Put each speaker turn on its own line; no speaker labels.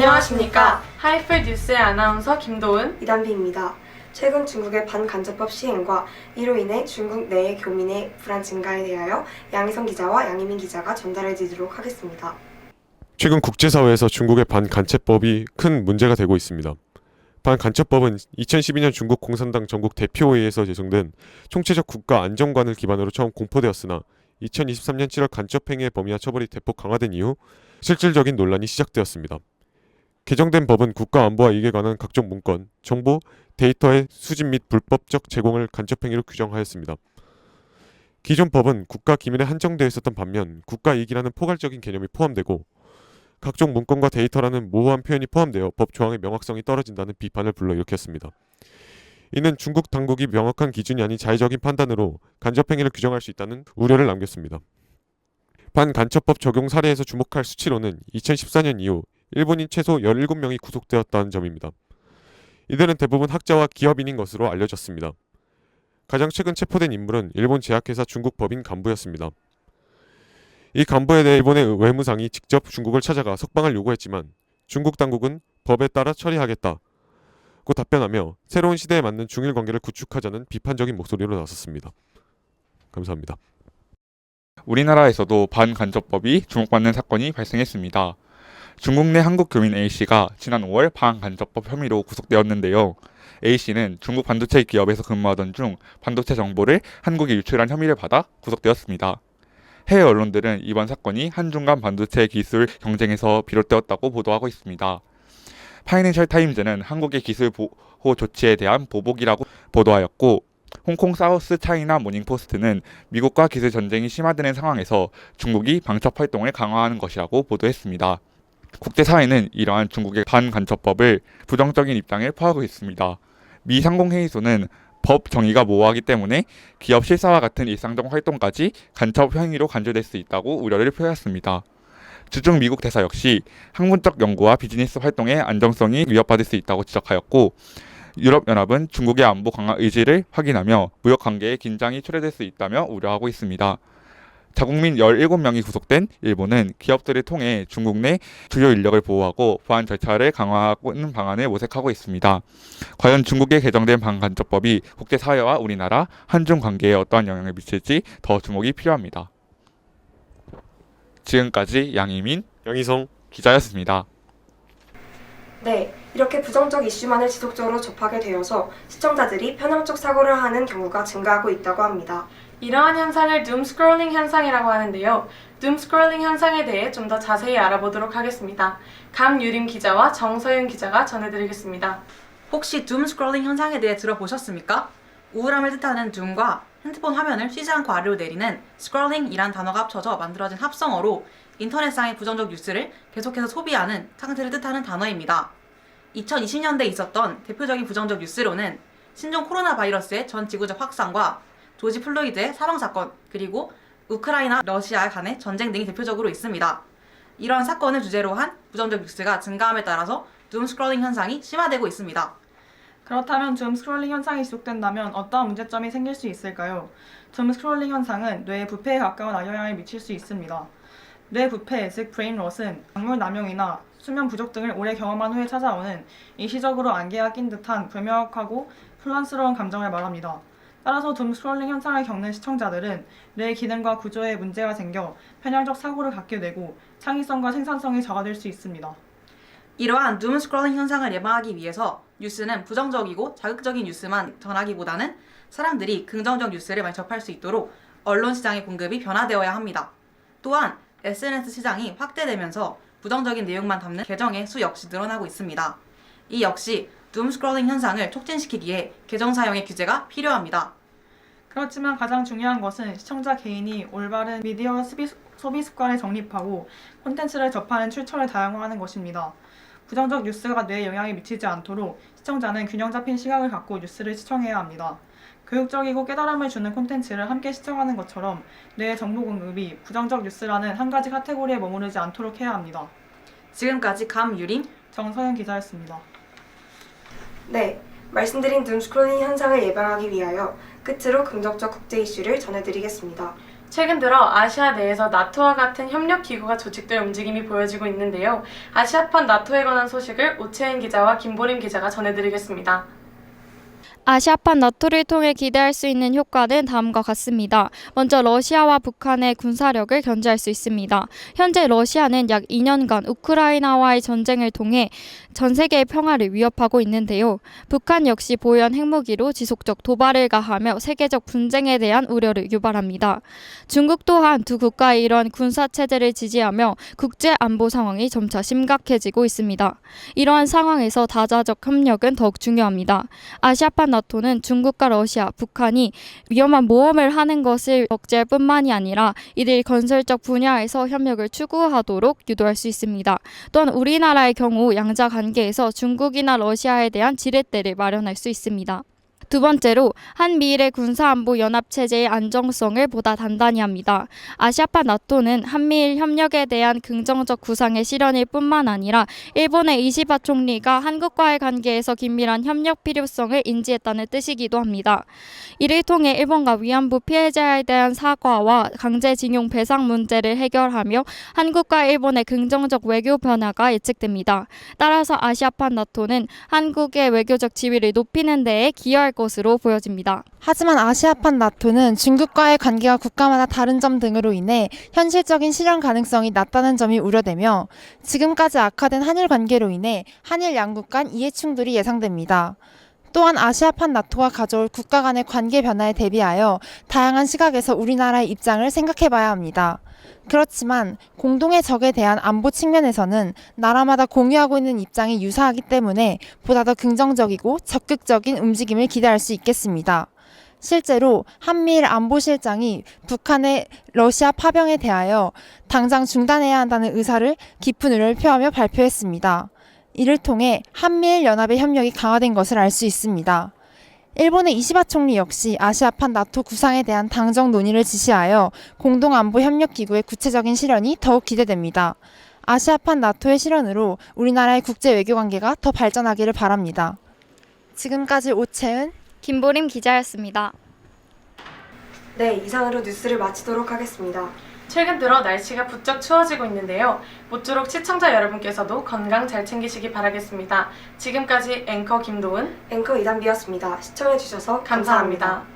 안녕하십니까. 하이플 뉴스의 아나운서 김도은,
이단비입니다. 최근 중국의 반간접법 시행과 이로 인해 중국 내의 교민의 불안 증가에 대하여 양희성 기자와 양희민 기자가 전달해 드리도록 하겠습니다.
최근 국제사회에서 중국의 반간첩법이 큰 문제가 되고 있습니다. 반간첩법은 2012년 중국 공산당 전국 대표회의에서 제정된 총체적 국가 안정관을 기반으로 처음 공포되었으나 2023년 7월 간첩행위의 범위와 처벌이 대폭 강화된 이후 실질적인 논란이 시작되었습니다. 개정된 법은 국가 안보와 이익에 관한 각종 문건, 정보, 데이터의 수집 및 불법적 제공을 간첩행위로 규정하였습니다. 기존 법은 국가 기밀에 한정되어 있었던 반면 국가 이익이라는 포괄적인 개념이 포함되고 각종 문건과 데이터라는 모호한 표현이 포함되어 법 조항의 명확성이 떨어진다는 비판을 불러일으켰습니다. 이는 중국 당국이 명확한 기준이 아닌 자의적인 판단으로 간접행위를 규정할 수 있다는 우려를 남겼습니다. 반간첩법 적용 사례에서 주목할 수치로는 2014년 이후 일본인 최소 17명이 구속되었다는 점입니다. 이들은 대부분 학자와 기업인인 것으로 알려졌습니다. 가장 최근 체포된 인물은 일본 제약회사 중국 법인 간부였습니다. 이 간부에 대해 일본의 외무상이 직접 중국을 찾아가 석방을 요구했지만 중국 당국은 법에 따라 처리하겠다고 답변하며 새로운 시대에 맞는 중일 관계를 구축하자는 비판적인 목소리로 나섰습니다. 감사합니다.
우리나라에서도 반간접법이 주목받는 사건이 발생했습니다. 중국 내 한국 교민 A씨가 지난 5월 반간접법 혐의로 구속되었는데요. A씨는 중국 반도체 기업에서 근무하던 중 반도체 정보를 한국에 유출한 혐의를 받아 구속되었습니다. 해외 언론들은 이번 사건이 한중 간 반도체 기술 경쟁에서 비롯되었다고 보도하고 있습니다. 파이낸셜 타임즈는 한국의 기술 보호 조치에 대한 보복이라고 보도하였고 홍콩 사우스 차이나 모닝포스트는 미국과 기술 전쟁이 심화되는 상황에서 중국이 방첩 활동을 강화하는 것이라고 보도했습니다. 국제사회는 이러한 중국의 반간첩법을 부정적인 입장을 포하고 있습니다. 미 상공회의소는 법 정의가 모호하기 때문에 기업 실사와 같은 일상적 활동까지 간첩 행위로 간주될 수 있다고 우려를 표했습니다. 주중 미국 대사 역시 학문적 연구와 비즈니스 활동의 안정성이 위협받을 수 있다고 지적하였고 유럽연합은 중국의 안보 강화 의지를 확인하며 무역 관계에 긴장이 초래될 수 있다며 우려하고 있습니다. 자국민 17명이 구속된 일본은 기업들을 통해 중국 내 주요 인력을 보호하고 보안 절차를 강화하는 방안을 모색하고 있습니다. 과연 중국에 개정된 반간접법이 국제사회와 우리나라, 한중 관계에 어떠한 영향을 미칠지 더 주목이 필요합니다. 지금까지 양희민,
양희성
기자였습니다.
네, 이렇게 부정적 이슈만을 지속적으로 접하게 되어서 시청자들이 편향적 사고를 하는 경우가 증가하고 있다고 합니다.
이러한 현상을 둠 스크롤링 현상이라고 하는데요. 둠 스크롤링 현상에 대해 좀 더 자세히 알아보도록 하겠습니다. 감유림 기자와 정서윤 기자가 전해드리겠습니다.
혹시 둠 스크롤링 현상에 대해 들어보셨습니까? 우울함을 뜻하는 둠과 핸드폰 화면을 쉬지 않고 아래로 내리는 스크롤링이란 단어가 합쳐져 만들어진 합성어로 인터넷상의 부정적 뉴스를 계속해서 소비하는 상태를 뜻하는 단어입니다. 2020년대에 있었던 대표적인 부정적 뉴스로는 신종 코로나 바이러스의 전 지구적 확산과 조지 플로이드의 사망사건, 그리고 우크라이나, 러시아 간의 전쟁 등이 대표적으로 있습니다. 이러한 사건을 주제로 한 부정적 뉴스가 증가함에 따라서 둠 스크롤링 현상이 심화되고 있습니다.
그렇다면 둠 스크롤링 현상이 지속된다면 어떠한 문제점이 생길 수 있을까요? 둠 스크롤링 현상은 뇌의 부패에 가까운 악영향을 미칠 수 있습니다. 뇌 부패, 즉 브레인 롯은 약물 남용이나 수면 부족 등을 오래 경험한 후에 찾아오는 일시적으로 안개가 낀 듯한 불명확하고 혼란스러운 감정을 말합니다. 따라서 둠 스크롤링 현상을 겪는 시청자들은 뇌 기능과 구조에 문제가 생겨 편향적 사고를 갖게 되고 창의성과 생산성이 저하될 수 있습니다.
이러한 둠 스크롤링 현상을 예방하기 위해서 뉴스는 부정적이고 자극적인 뉴스만 전하기보다는 사람들이 긍정적 뉴스를 많이 접할 수 있도록 언론 시장의 공급이 변화되어야 합니다. 또한 SNS 시장이 확대되면서 부정적인 내용만 담는 계정의 수 역시 늘어나고 있습니다. 이 역시 둠 스크롤링 현상을 촉진시키기에 계정 사용의 규제가 필요합니다.
그렇지만 가장 중요한 것은 시청자 개인이 올바른 미디어 소비 습관을 정립하고 콘텐츠를 접하는 출처를 다양화하는 것입니다. 부정적 뉴스가 뇌에 영향을 미치지 않도록 시청자는 균형 잡힌 시각을 갖고 뉴스를 시청해야 합니다. 교육적이고 깨달음을 주는 콘텐츠를 함께 시청하는 것처럼 뇌의 정보 공급이 부정적 뉴스라는 한 가지 카테고리에 머무르지 않도록 해야 합니다.
지금까지 감유림,
정서연 기자였습니다.
네, 말씀드린 둠 스크롤링 현상을 예방하기 위하여 끝으로 긍정적 국제 이슈를 전해드리겠습니다.
최근 들어 아시아 내에서 나토와 같은 협력 기구가 조직될 움직임이 보여지고 있는데요. 아시아판 나토에 관한 소식을 오채은 기자와 김보림 기자가 전해드리겠습니다.
아시아판 나토를 통해 기대할 수 있는 효과는 다음과 같습니다. 먼저 러시아와 북한의 군사력을 견제할 수 있습니다. 현재 러시아는 약 2년간 우크라이나와의 전쟁을 통해 전 세계의 평화를 위협하고 있는데요. 북한 역시 보유한 핵무기로 지속적 도발을 가하며 세계적 분쟁에 대한 우려를 유발합니다. 중국 또한 두 국가의 이러한 군사체제를 지지하며 국제 안보 상황이 점차 심각해지고 있습니다. 이러한 상황에서 다자적 협력은 더욱 중요합니다. 아시아판 나토는 중국과 러시아, 북한이 위험한 모험을 하는 것을 억제할 뿐만이 아니라 이들 건설적 분야에서 협력을 추구하도록 유도할 수 있습니다. 또한 우리나라의 경우 양자 관계에서 중국이나 러시아에 대한 지렛대를 마련할 수 있습니다. 두 번째로 한미일의 군사안보연합체제의 안정성을 보다 단단히 합니다. 아시아판 나토는 한미일 협력에 대한 긍정적 구상의 실현일 뿐만 아니라 일본의 이시바 총리가 한국과의 관계에서 긴밀한 협력 필요성을 인지했다는 뜻이기도 합니다. 이를 통해 일본과 위안부 피해자에 대한 사과와 강제징용 배상 문제를 해결하며 한국과 일본의 긍정적 외교 변화가 예측됩니다. 따라서 아시아판 나토는 한국의 외교적 지위를 높이는 데에 기여할 것으로 보여집니다.
하지만 아시아판 나토는 중국과의 관계가 국가마다 다른 점 등으로 인해 현실적인 실현 가능성이 낮다는 점이 우려되며 지금까지 악화된 한일 관계로 인해 한일 양국 간 이해 충돌이 예상됩니다. 또한 아시아판 나토가 가져올 국가 간의 관계 변화에 대비하여 다양한 시각에서 우리나라의 입장을 생각해봐야 합니다. 그렇지만 공동의 적에 대한 안보 측면에서는 나라마다 공유하고 있는 입장이 유사하기 때문에 보다 더 긍정적이고 적극적인 움직임을 기대할 수 있겠습니다. 실제로 한미일 안보실장이 북한의 러시아 파병에 대하여 당장 중단해야 한다는 의사를 깊은 우려를 표하며 발표했습니다. 이를 통해 한미일 연합의 협력이 강화된 것을 알 수 있습니다. 일본의 이시바 총리 역시 아시아판 나토 구상에 대한 당정 논의를 지시하여 공동안보협력기구의 구체적인 실현이 더욱 기대됩니다. 아시아판 나토의 실현으로 우리나라의 국제 외교관계가 더 발전하기를 바랍니다. 지금까지 오채은,
김보림 기자였습니다.
네, 이상으로 뉴스를 마치도록 하겠습니다.
최근 들어 날씨가 부쩍 추워지고 있는데요. 모쪼록 시청자 여러분께서도 건강 잘 챙기시기 바라겠습니다. 지금까지 앵커 김도은,
앵커 이단비였습니다. 시청해주셔서
감사합니다.